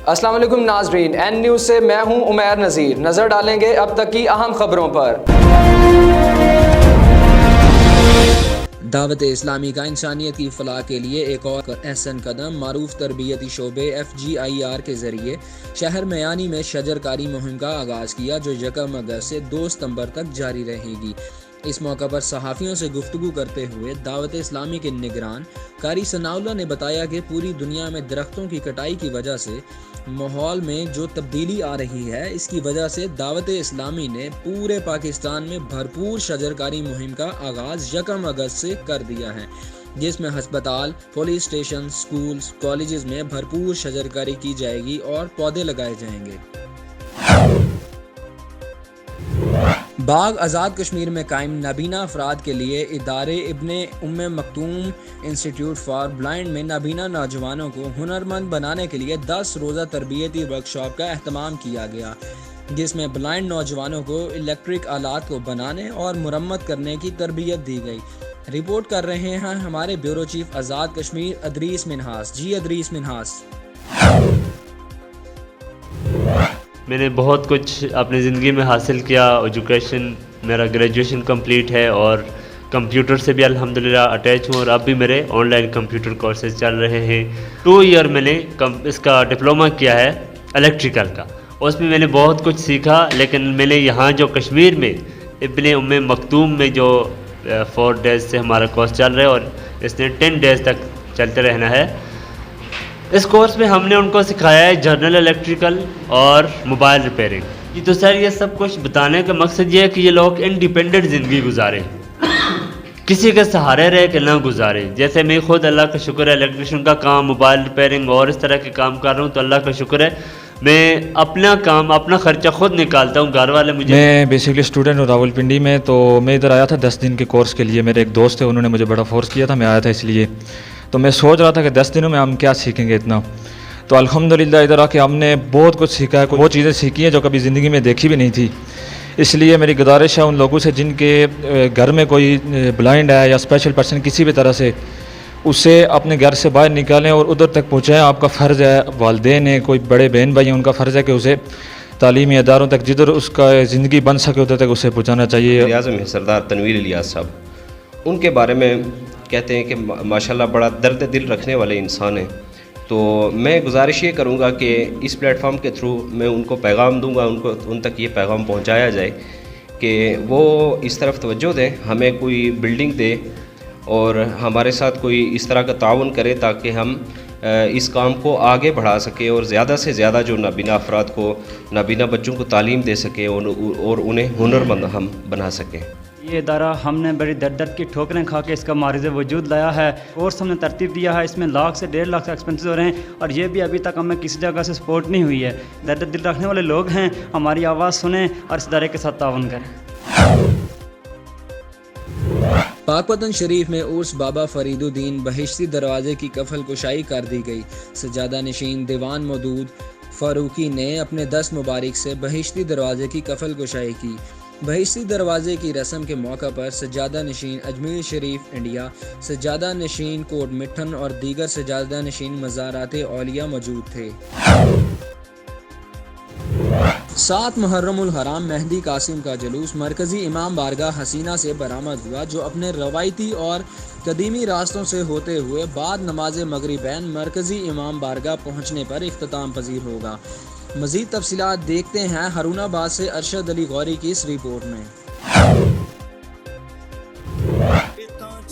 السلام علیکم ناظرین، این نیوز سے میں ہوں عمیر نذیر۔ نظر ڈالیں گے اب تک کی اہم خبروں پر۔ دعوت اسلامی کا انسانیت کی فلاح کے لیے ایک اور احسن قدم، معروف تربیتی شعبے FGIR کے ذریعے شہر میانی میں شجر کاری مہم کا آغاز کیا، جو 1 اگست سے 2 ستمبر تک جاری رہے گی۔ اس موقع پر صحافیوں سے گفتگو کرتے ہوئے دعوت اسلامی کے نگران قاری ثناء اللہ نے بتایا کہ پوری دنیا میں درختوں کی کٹائی کی وجہ سے ماحول میں جو تبدیلی آ رہی ہے، اس کی وجہ سے دعوت اسلامی نے پورے پاکستان میں بھرپور شجرکاری مہم کا آغاز 1 اگست سے کر دیا ہے، جس میں ہسپتال، پولیس اسٹیشن، سکولز، کالجز میں بھرپور شجرکاری کی جائے گی اور پودے لگائے جائیں گے۔ باغ آزاد کشمیر میں قائم نابینا افراد کے لیے ادارے ابن ام مکتوم انسٹیٹیوٹ فار بلائنڈ میں نابینا نوجوانوں کو ہنرمند بنانے کے لیے 10 روزہ تربیتی ورکشاپ کا اہتمام کیا گیا، جس میں بلائنڈ نوجوانوں کو الیکٹرک آلات کو بنانے اور مرمت کرنے کی تربیت دی گئی۔ رپورٹ کر رہے ہیں ہمارے بیورو چیف آزاد کشمیر ادریس منہاس۔ جی ادریس منہاس۔ میں نے بہت کچھ اپنی زندگی میں حاصل کیا۔ ایجوکیشن میرا گریجویشن کمپلیٹ ہے اور کمپیوٹر سے بھی الحمدللہ اٹیچ ہوں، اور اب بھی میرے آن لائن کمپیوٹر کورسز چل رہے ہیں۔ 2 ایئر میں نے اس کا ڈپلومہ کیا ہے الیکٹریکل کا، اس میں نے بہت کچھ سیکھا، لیکن میں نے یہاں جو کشمیر میں ابن ام مکتوم میں جو 4 ڈیز سے ہمارا کورس چل رہا ہے اور اس نے 10 ڈیز تک چلتے رہنا ہے۔ اس کورس میں ہم نے ان کو سکھایا ہے جنرل الیکٹریکل اور موبائل ریپیئرنگ۔ تو سر یہ سب کچھ بتانے کا مقصد یہ ہے کہ یہ لوگ انڈیپینڈنٹ زندگی گزاریں، کسی کے سہارے رہ کے نہ گزاریں۔ جیسے میں خود اللہ کا شکر ہے الیکٹریشین کا کام، موبائل ریپیئرنگ اور اس طرح کے کام کر رہا ہوں، تو اللہ کا شکر ہے میں اپنا کام اپنا خرچہ خود نکالتا ہوں، گھر والے مجھے۔ میں بیسکلی اسٹوڈنٹ ہوں راولپنڈی میں، تو میں ادھر آیا تھا 10 دن کے کورس کے لیے۔ میرے ایک دوست تھے، انہوں نے مجھے بڑا فورس کیا تھا، میں آیا تھا اس لیے۔ تو میں سوچ رہا تھا کہ 10 دنوں میں ہم کیا سیکھیں گے اتنا، تو الحمدللہ ادھر آ کے ہم نے بہت کچھ سیکھا ہے، وہ چیزیں سیکھی ہیں جو کبھی زندگی میں دیکھی بھی نہیں تھی۔ اس لیے میری گزارش ہے ان لوگوں سے جن کے گھر میں کوئی بلائنڈ ہے یا اسپیشل پرسن کسی بھی طرح سے، اسے اپنے گھر سے باہر نکالیں اور ادھر تک پہنچائیں۔ آپ کا فرض ہے، والدین ہیں، کوئی بڑے بہن بھائی ہیں، ان کا فرض ہے کہ اسے تعلیمی اداروں تک جدھر اس کا زندگی بن سکے ادھر تک اسے پہنچانا چاہیے۔ وزیر اعظم ہیں سردار تنویر الیاس صاحب، ان کے بارے میں کہتے ہیں کہ ماشاءاللہ بڑا درد دل رکھنے والے انسان ہیں۔ تو میں گزارش یہ کروں گا کہ اس پلیٹ فارم کے تھرو میں ان کو پیغام دوں گا، ان تک یہ پیغام پہنچایا جائے کہ وہ اس طرف توجہ دیں، ہمیں کوئی بلڈنگ دے اور ہمارے ساتھ کوئی اس طرح کا تعاون کرے تاکہ ہم اس کام کو آگے بڑھا سکیں اور زیادہ سے زیادہ جو نابینا افراد کو، نابینا بچوں کو تعلیم دے سکیں اور انہیں ہنرمند ہم بنا سکیں۔ یہ ادارہ ہم نے بڑی درد کی ٹھوکریں کھا کے اس کا معرض وجود لایا ہے۔ کورس ہم نے ترتیب دیا ہے، اس میں 1 لاکھ سے 1.5 لاکھ سے ایکسپنسز ہو رہے ہیں، اور یہ بھی ابھی تک ہمیں کسی جگہ سے سپورٹ نہیں ہوئی ہے۔ درد دل رکھنے والے لوگ ہیں، ہماری آواز سنیں اور اس ادارے کے ساتھ تعاون کریں۔ پاک وطن شریف میں عرس بابا فرید الدین بہشتی دروازے کی کفل کشائی کر دی گئی۔ سجادہ نشین دیوان مودود فاروقی نے اپنے دست مبارک سے بہشتی دروازے کی کفل کشائی کی۔ بہشتی دروازے کی رسم کے موقع پر سجادہ نشین اجمیر شریف انڈیا، سجادہ نشین کوٹ مٹھن اور دیگر سجادہ نشین مزارات اولیاء موجود تھے۔ 7 محرم الحرام مہدی قاسم کا جلوس مرکزی امام بارگاہ حسینہ سے برآمد ہوا، جو اپنے روایتی اور قدیمی راستوں سے ہوتے ہوئے بعد نماز مغربین مرکزی امام بارگاہ پہنچنے پر اختتام پذیر ہوگا۔ مزید تفصیلات دیکھتے ہیں ہارون آباد سے ارشد علی غوری کی اس رپورٹ میں۔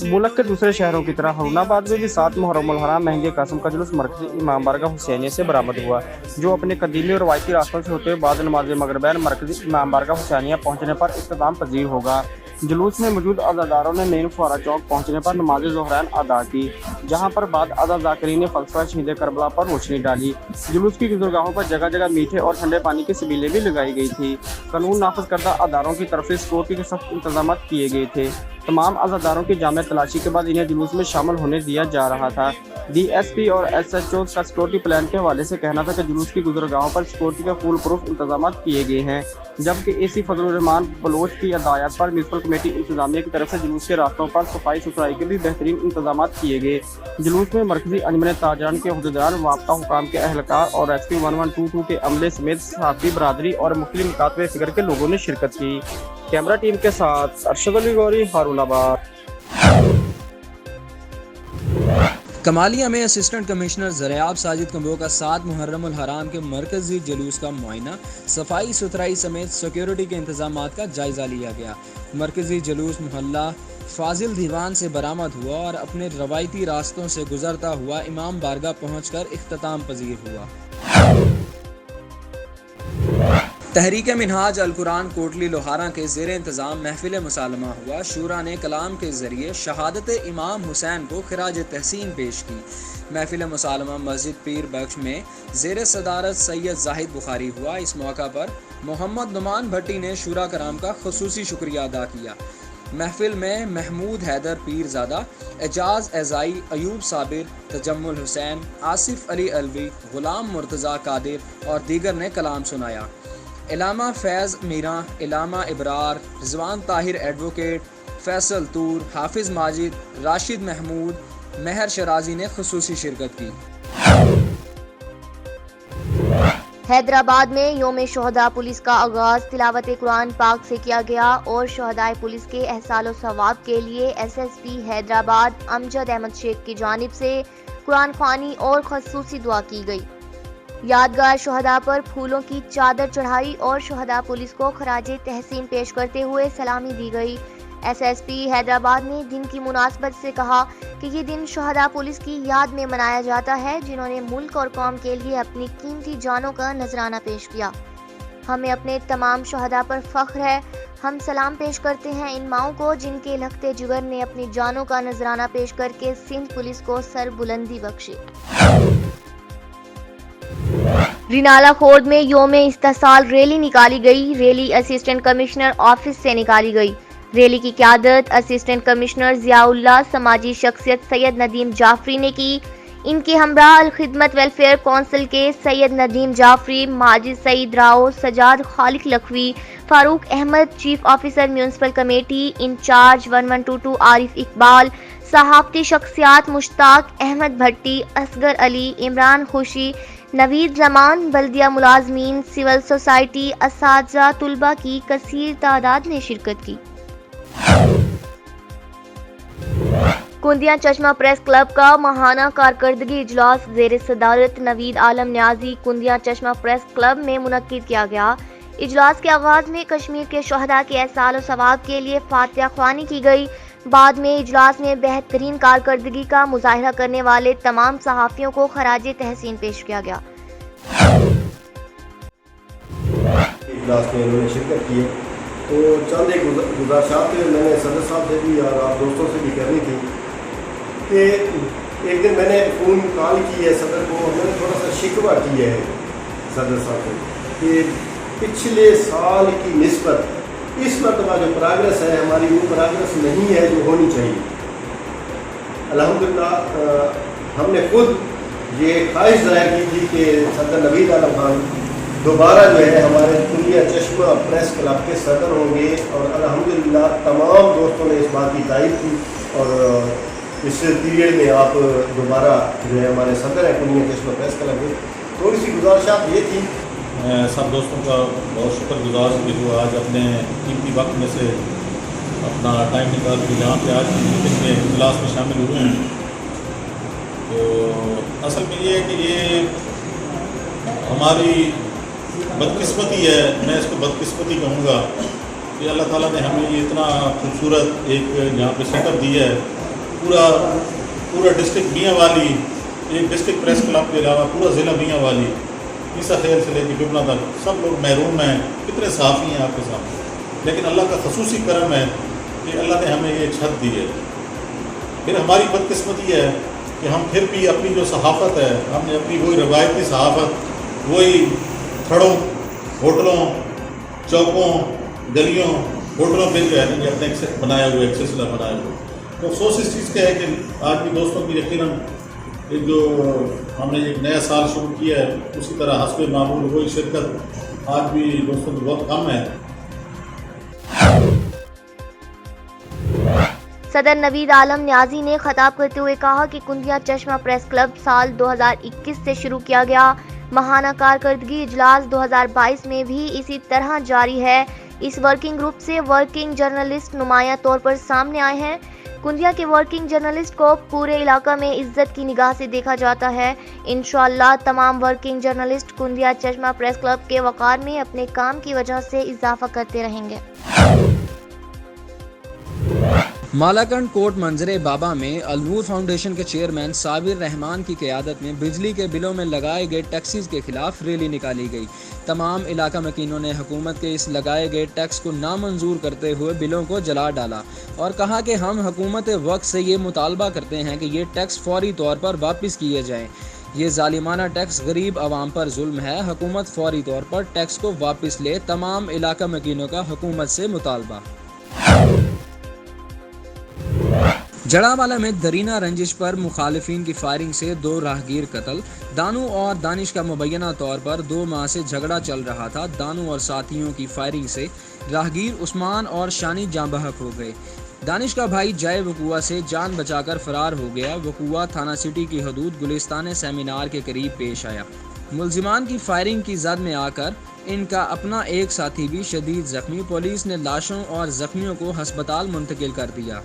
ملک کے دوسرے شہروں کی طرح ہارون آباد میں بھی 7 محرم الحرام مہدی قاسم کا جلوس مرکزی امام بارگاہ حسینیہ سے برآمد ہوا، جو اپنے قدیمی اور روایتی راستوں سے ہوتے ہوئے بعد نماز مغربین مرکزی امام بارگاہ حسینیہ پہنچنے پر اختتام پذیر ہوگا۔ جلوس میں موجود عزاداروں نے مین فوارہ چوک پہنچنے پر نماز ظہرین ادا کی، جہاں پر بعد ازا ذاکرین فلسفہ شہید کربلا پر روشنی ڈالی۔ جلوس کی گزرگاہوں پر جگہ جگہ میٹھے اور ٹھنڈے پانی کی سبیلیں بھی لگائی گئی تھی۔ قانون نافذ کردہ اداروں کی طرف سے سیکورٹی کے سخت انتظامات کیے گئے تھے۔ तमाम अज़ादारों की जामे तलाशी के बाद इन्हें जुलूस में शामिल होने दिया जा रहा था। DSP और SHO का सिक्योरिटी प्लान के हवाले से कहना था कि जुलूस की गुजरगाहों पर सिक्योरिटी के फुल प्रूफ इंतजाम किए गए हैं, जबकि AC फजलुर रहमान बलोच की हदायत पर म्यूनसिपल कमेटी इंतजामिया की तरफ से जुलूस के रास्तों पर सफाई सुथराई के भी बेहतरीन इंतजाम किए गए। जुलूस में मरकजी अंजमन ताजरान के अहदेदार, वाबता हुकाम के अहलकार और SP 1122 के अमले समेत सहाफ़ी बरादरी और मुख्तलिफ मुकातबे फिक्र के लोगों ने शिरकत की। कैमरा टीम के साथ अरशद अली गौरी, हारूनाबाद। कमालिया में असिस्टेंट कमिश्नर ज़राअत साजिद कंबो का 7 मुहर्रम उल हराम के मरकजी जुलूस का मुआयना, सफाई सुथराई समेत सिक्योरिटी के इंतजामात का जायजा लिया गया। मरकजी जुलूस मोहल्ला फाजिल दीवान से बरामद हुआ और अपने रवायती रास्तों से गुजरता हुआ इमाम बारगाह पहुंचकर इख्तिताम पजीर हुआ। तहरीक मिनहाज अल कुरान कोटली लोहारा के ज़ेर इंतज़ाम महफिल मुसालमा हुआ। शूरा ने कलाम के ज़रिए शहादत इमाम हुसैन को खिराज तहसीन पेश की। महफिल मुसालमा मस्जिद पीर बख्श में ज़ेर सदारत सैयद जाहिद बुखारी हुआ। इस मौका पर मोहम्मद नुमान भट्टी ने शूरा कराम का खुसूसी शुक्रिया अदा किया। महफिल में महमूद हैदर पीरज़ादा, एजाज एजाई, अयूब साबिर, तजम्मुल हुसैन, आसिफ अली अलवी, गुलाम मुर्तज़ा कादिर और दीगर ने कलाम सुनाया। इलामा फैज़ मीरा, इलामा इबरार, रिजवान ताहिर एडवोकेट, फैसल तूर, हाफिज माजिद, राशिद महमूद, महर शराजी ने खुसूसी शिरकत की। हैदराबाद में योम शोहदा पुलिस का आगाज तिलावत कुरान पाक से किया गया और शोहदाए पुलिस के एहसाल सवाब के लिए SSP हैदराबाद अमजद अहमद शेख की जानिब से कुरान ख्वानी और खसूसी दुआ की गई। यादगार शोहदा पर फूलों की चादर चढ़ाई और शोहदा पुलिस को खराजे तहसीन पेश करते हुए सलामी दी गई। SSP हैदराबाद ने दिन की मुनासबत से कहा कि ये दिन शोहदा पुलिस की याद में मनाया जाता है, जिन्होंने मुल्क और कौम के लिए अपनी कीमती जानों का नजराना पेश किया। हमें अपने तमाम शोहदा पर फख्र है। हम सलाम पेश करते हैं इन माओं को जिनके लखते जिगर ने अपनी जानों का नजराना पेश करके सिंध पुलिस को सर बुलंदी बख्शी। रिनाला खोर्द में योम इस्तेसाल रैली निकाली गई। रैली असिस्टेंट कमिश्नर ऑफिस से निकाली गई। रैली की क़यादत असिस्टेंट कमिश्नर ज़ियाउल्लाह समाजी शख्सियत सैयद नदीम जाफरी ने की। इनके हमरा अल खिदमत वेलफेयर काउंसिल के Syed Nadeem Jafri, Majid Saeed Rao, Sajjad Khaliq Lakhvi, Farooq Ahmed, chief officer municipal committee incharge 1122 Arif Iqbal, सहाफ़ती शख्सियात मुश्ताक अहमद भट्टी, असगर अली, इमरान खुशी, नवीद जमान, बल्दिया मुलाजमीन, सिविल सोसाइटी, असातिज़ा, तुलबा की कसीर तादाद ने शिरकत की। कुंदिया चश्मा प्रेस क्लब का माहाना कारकर्दगी इजलास ज़ेर सदारत नवीद आलम न्याजी कुंदिया चश्मा प्रेस क्लब में मुनक्किद किया गया। इजलास के आगाज में कश्मीर के शोहदा के एहसाल और सवाब के लिए फातिहा ख्वानी की गई। बाद में इजलास में बेहतरीन कारकर्दगी का मुजाहिरा करने वाले तमाम सहाफ़ियों को खराजे तहसीन पेश किया गया। इजलास में उन्होंने शिरकत की तो चंद एक गुजारिशात मैंने सदर साहब से भी और आप दोस्तों से भी करनी थी कि एक दिन मैंने फ़ोन कॉल की है सदर को, मैंने थोड़ा सा शिकवा किया है सदर साहब को कि पिछले साल की निस्बत इस मरतबा जो प्रोग्रेस है हमारी वो प्रोग्रेस नहीं है जो होनी चाहिए। अल्हम्दुलिल्लाह हमने खुद ये ख्वाहिश ज़ाहिर की थी कि सदर नवीद आलम खान दोबारा जो है हमारे कुंदिया चश्मा प्रेस क्लब के सदर होंगे और अल्हम्दुलिल्लाह तमाम दोस्तों ने इस बात की तारीफ की और इस पीरियड में आप दोबारा जो है हमारे सदर हैं कुंदिया चश्मा प्रेस क्लब के। थोड़ी सी गुजारिशात ये थी, सब दोस्तों का बहुत शुक्रगुजार कि जो आज अपने कीमती वक्त में से अपना टाइम निकाल के जहाँ पे आज की मीटिंग में इजलास में शामिल हुए हैं। तो असल में ये है कि ये हमारी बदकिस्मती है, मैं इसको बदकिस्मती कहूँगा कि अल्लाह ताला ने हमें ये इतना खूबसूरत एक यहाँ पे सेटअप दिया है। पूरा डिस्ट्रिक्ट मियांवाली, एक डिस्ट्रिक्ट प्रेस क्लब के अलावा पूरा ज़िला मियांवाली ईसा खेल से लेकर जुबना तक सब लोग महरूम हैं। कितने साफ़ी हैं आपके सामने, लेकिन अल्लाह का खसूसी करम है कि अल्लाह ने हमें ये छत दी है। फिर हमारी बदकिस्मती है कि हम फिर भी अपनी जो सहाफ़त है, हमने अपनी वही रवायती सहाफ़त, वही थड़ों, होटलों, चौकों, गलियों होटलों पे जो है ना ये अपने बनाए हुए एक्सेसला बनाए हुए। तो अफसोस इस चीज़ का है कि आज भी दोस्तों की यकीनन एक जो हमने एक नया साल शुरू किया है उसी तरह हस्ब मामूल वही शिरकत आज भी दोस्तों की बहुत कम है। सदर नवीद आलम न्याजी ने खिताब करते हुए कहा कि कुंदिया चश्मा प्रेस क्लब साल 2021 से शुरू किया गया महाना कारकर्दगी इजलास 2022 में भी इसी तरह जारी है। इस वर्किंग ग्रुप से वर्किंग जर्नलिस्ट नुमाया तौर पर सामने आए हैं। कुंदिया के वर्किंग जर्नलिस्ट को पूरे इलाका में इज्जत की निगाह से देखा जाता है। इंशाअल्लाह तमाम वर्किंग जर्नलिस्ट कुंदिया चश्मा प्रेस क्लब के वक़ार में अपने काम की वजह से इजाफा करते रहेंगे। मालाकंड कोट मंजरे बाबा में अलनूर फाउंडेशन के चेयरमैन साबिर रहमान की क़यादत में बिजली के बिलों में लगाए गए टैक्सेस के खिलाफ रैली निकाली गई। तमाम इलाका मकीनों ने हुकूमत के इस लगाए गए टैक्स को नामंजूर करते हुए बिलों को जला डाला और कहा कि हम हुकूमत वक्त से ये मुतालबा करते हैं कि ये टैक्स फौरी तौर पर वापस किए जाएँ। ये जालिमाना टैक्स गरीब आवाम पर जुल्म है। हुकूमत फौरी तौर पर टैक्स को वापस ले। तमाम इलाका मकीनों का हुकूमत से मुतालबा। जड़ावाला में दरीना रंजिश पर मुखालिफिन की फायरिंग से 2 राहगीर कत्ल। दानू और दानिश का मुबैना तौर पर 2 माह से झगड़ा चल रहा था। दानू और साथियों की फायरिंग से राहगीर उस्मान और शानी जाँ बहक हो गए। दानिश का भाई जय वकुआ से जान बचाकर फरार हो गया। वकुआ थाना सिटी की हदूद गुलिस्तान सेमिनार के करीब पेश आया। मुलजिमान की फायरिंग की जद में आकर इनका अपना एक साथी भी शदीद जख्मी। पुलिस ने लाशों और जख्मियों को हस्पताल मुंतकिल कर दिया।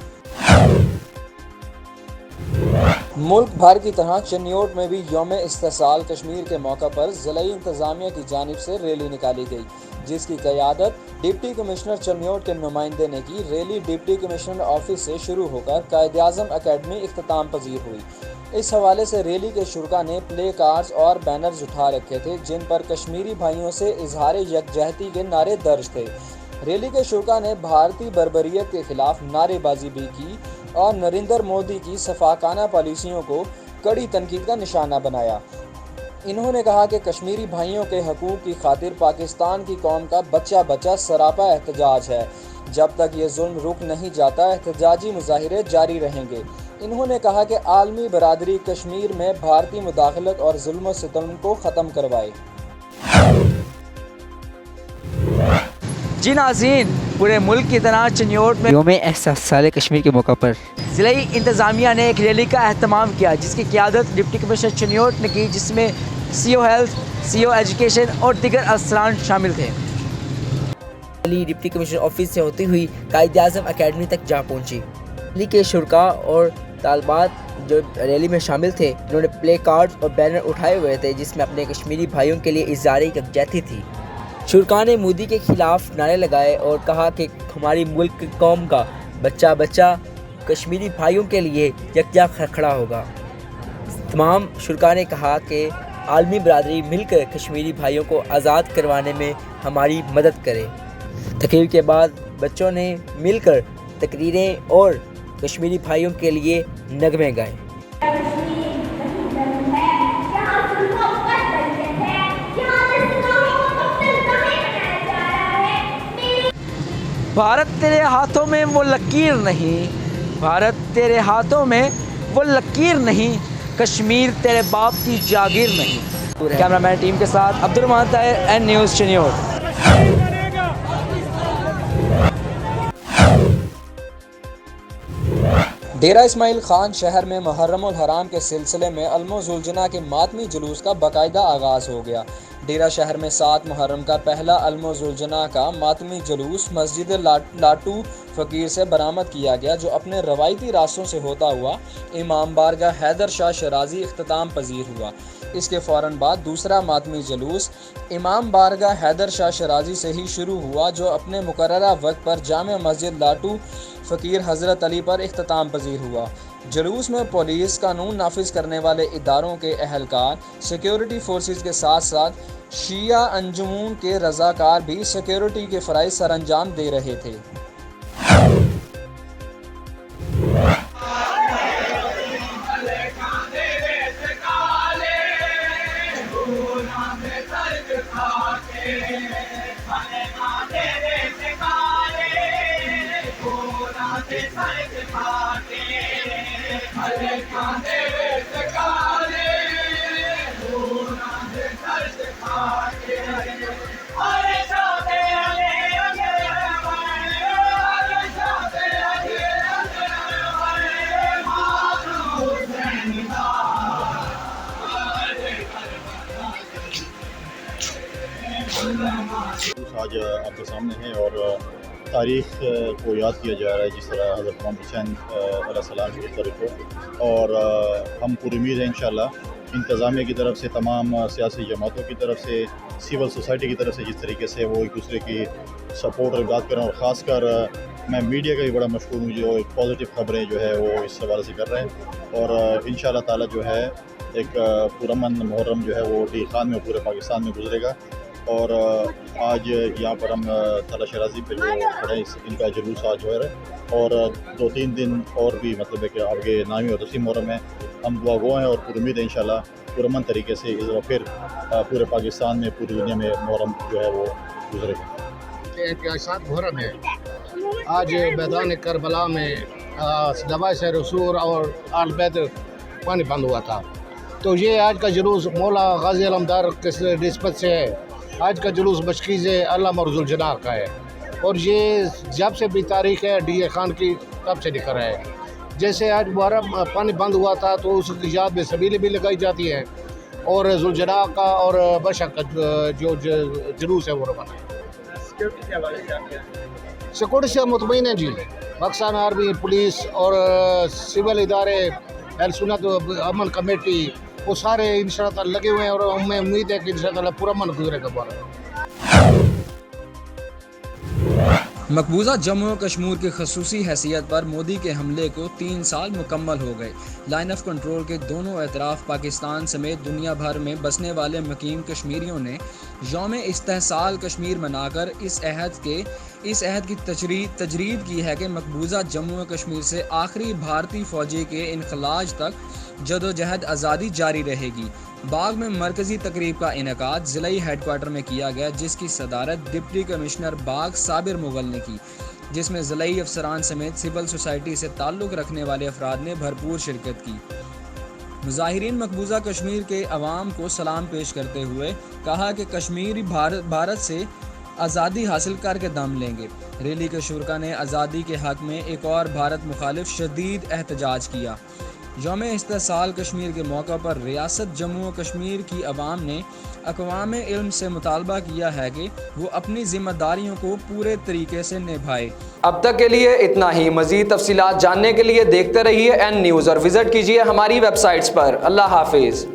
मुल्क भर की तरह चन्योट में भी यौम इस्तिसाल कश्मीर के मौका पर ज़िलाई इंतज़ामिया की जानिब से रैली निकाली गई, जिसकी क़यादत डिप्टी कमिश्नर चन्योट के नुमाइंदे ने की। रैली डिप्टी कमिश्नर ऑफिस से शुरू होकर कायद-ए-आज़म अकेडमी इख्तिताम पजीर हुई। इस हवाले से रैली के शुरका ने प्ले कार्ड्स और बैनर्स उठा रखे थे, जिन पर कश्मीरी भाइयों से इजहार यकजहती के नारे दर्ज थे। रैली के शुरका ने भारतीय बर्बरियत के खिलाफ नारेबाजी भी की और नरेंद्र मोदी की सफाकाना पॉलिसियों को कड़ी तनकीद का निशाना बनाया। इन्होंने कहा कि कश्मीरी भाइयों के हकूक़ की खातिर पाकिस्तान की कौम का बच्चा बच्चा सरापा एहतजाज है। जब तक ये जुल्म रुक नहीं जाता एहतजाजी मुजाहिरे जारी रहेंगे। इन्होंने कहा कि आलमी बरादरी कश्मीर में भारतीय मुदाखलत और जुल्म सितम को ख़त्म करवाए। जी नाज़रीन, पूरे मुल्क की तरह चन्योट में यौम एहसास कश्मीर के मौका पर ज़िलाई इंतज़ामिया ने एक रैली का अहतमाम किया, जिसकी क़यादत डिप्टी कमिश्नर चन्योट ने की, जिसमें CO हेल्थ, CO एजुकेशन और दीगर अफसरान शामिल थे। रैली डिप्टी कमिश्नर ऑफिस से होती हुई कायद-ए-आज़म अकेडमी तक जा पहुंची। रैली के शुरका और तालबात जो रैली में शामिल थे, उन्होंने प्ले कार्ड्स और बैनर उठाए हुए थे, जिसमें अपने कश्मीरी भाइयों के लिए इज़हार यकजहती थी। शुरका ने मोदी के खिलाफ नारे लगाए और कहा कि हमारी मुल्क की कौम का बच्चा बच्चा कश्मीरी भाइयों के लिए यकजा खड़ा होगा। तमाम शुरका ने कहा कि आलमी बरादरी मिलकर कश्मीरी भाइयों को आज़ाद करवाने में हमारी मदद करे। तकरीर के बाद बच्चों ने मिलकर तकरीरें और कश्मीरी भाइयों के लिए नगमे गाए। भारत तेरे हाथों में वो लकीर नहीं, भारत तेरे हाथों में वो लकीर नहीं, कश्मीर तेरे बाप की जागीर नहीं। कैमरामैन टीम के साथ अब्दुल रहमान ताहिर, एन न्यूज़ चन्योट। डेरा इस्माइल खान शहर में मुहर्रमुल हराम के सिलसिले में अलमो-जुलजना के मातमी जुलूस का बाकायदा आगाज़ हो गया। डेरा शहर में 7 मुहर्रम का पहला अलमो-जुलजना का मातमी जुलूस मस्जिद लाटू फ़कीर से बरामद किया गया, जो अपने रवायती रास्तों से होता हुआ इमाम बारगाह हैदर शाह शराजी इख्तिताम पजीर हुआ। इसके फ़ौरन बाद दूसरा मातमी जुलूस इमाम बारगाह हैदर शाह शराजी से ही शुरू हुआ, जो अपने मुकर्ररा वक्त पर जामे मस्जिद लाटू फ़कीर हज़रत अली पर इख्तिताम पजीर हुआ। जुलूस में पुलिस, कानून नाफिज करने वाले इदारों के अहलकार, सिक्योरिटी फोर्सेस के साथ साथ शिया अंजुमन के रज़ाकार भी सिक्योरिटी के फ़राइज़ सरअंजाम दे रहे थे। آج آپ کے سامنے ہے اور تاریخ کو یاد کیا جا رہا ہے جس طرح حضرت محمد حسین علیہ السلام کی طرف کو، اور ہم پوری امید ہے انشاءاللہ انتظامیہ کی طرف سے، تمام سیاسی جماعتوں کی طرف سے، سول سوسائٹی کی طرف سے، جس طریقے سے وہ ایک دوسرے کی سپورٹ اور امداد کریں، اور خاص کر میں میڈیا کا بھی بڑا مشکور ہوں جو ایک پازیٹیو خبریں جو ہے وہ اس حوالے سے کر رہے ہیں، اور انشاءاللہ تعالی جو ہے ایک پرامن محرم جو ہے وہ ڈی خان میں پورے پاکستان میں گزرے گا۔ اور آج یہاں پر ہم تالہ شرازی پہ جو کھڑے ہیں، ان کا جلوس آج ہو رہا ہے، اور 2-3 دن اور بھی مطلب ہے کہ آگے نامی اور دوسری محرم ہے، ہم دعا گو ہیں اور پوری امید ہے انشاءاللہ پرامن طریقے سے اس دفعہ پھر پورے پاکستان میں، پوری دنیا میں محرم جو ہے وہ گزرے گا۔ احتجاجات محرم ہے، آج میدان کربلا میں لباس رسول اور آل بیت پانی بند ہوا تھا، تو یہ آج کا جلوس مولا غازی علمدار کے نسبت سے ہے۔ آج کا جلوس مشکیز علامہ ذوالجناح کا ہے، اور یہ جب سے بھی تاریخ ہے ڈی اے خان کی تب سے دکھ رہا ہے۔ جیسے آج محرم پانی بند ہوا تھا تو اس کی یاد میں سبیلیں بھی لگائی جاتی ہیں، اور ذوالجناح کا اور بشر کا جو جلوس ہے وہ روانہ ہے۔ سیکورٹی سے مطمئن ہیں جی، پاکستان آرمی، پولیس اور سول ادارے، اہل سنت امن کمیٹی، وہ سارے انشاءاللہ لگے ہوئے ہیں، اور ہمیں امید ہے کہ انشاءاللہ پورا من گزرے گا بارہ۔ مقبوضہ جموں و کشمیر کی خصوصی حیثیت پر مودی کے حملے کو 3 سال مکمل ہو گئے۔ لائن آف کنٹرول کے دونوں اطراف پاکستان سمیت دنیا بھر میں بسنے والے مقیم کشمیریوں نے یوم استحصال کشمیر منا کر اس عہد کی تجرید کی ہے کہ مقبوضہ جموں و کشمیر سے آخری بھارتی فوجی کے انخلاء تک جدوجہد آزادی جاری رہے گی۔ باغ میں مرکزی تقریب کا انعقاد ضلعی ہیڈ کوارٹر میں کیا گیا، جس کی صدارت ڈپٹی کمشنر باغ صابر مغل نے کی، جس میں ضلعی افسران سمیت سول سوسائٹی سے تعلق رکھنے والے افراد نے بھرپور شرکت کی۔ مظاہرین مقبوضہ کشمیر کے عوام کو سلام پیش کرتے ہوئے کہا کہ کشمیری بھارت سے آزادی حاصل کر کے دم لیں گے۔ ریلی کے شرکا نے آزادی کے حق میں ایک اور بھارت مخالف شدید احتجاج کیا۔ یوم استحصال کشمیر کے موقع پر ریاست جموں و کشمیر کی عوام نے اقوام علم سے مطالبہ کیا ہے کہ وہ اپنی ذمہ داریوں کو پورے طریقے سے نبھائے۔ اب تک کے لیے اتنا ہی۔ مزید تفصیلات جاننے کے لیے دیکھتے رہیے این نیوز اور وزٹ کیجیے ہماری ویب سائٹس پر۔ اللہ حافظ۔